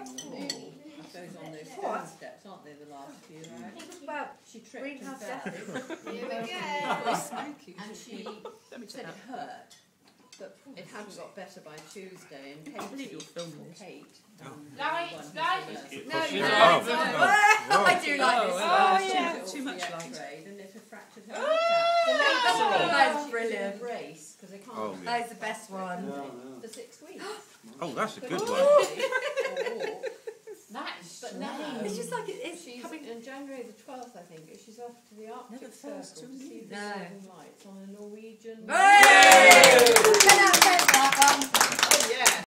Goes on those stone steps, aren't they, the last few, right? Well, She tripped and fell. Here we go. And she said it hurt, but it hadn't got better by Tuesday. And Kate, Lights, lights. I do like this. Oh, yeah. Too much light. And it had fractured her That's brilliant. Brace, because they can't. Oh, yeah. That is the best one. For 6 weeks. Oh, that's a But good one. normally, That is But strange. now It's just like it's she's coming. in January the 12th, I think. She's off to the Arctic Circle to see the No. Northern Lights on a Norwegian. Hey! 10 out of 10 that one. Oh yeah.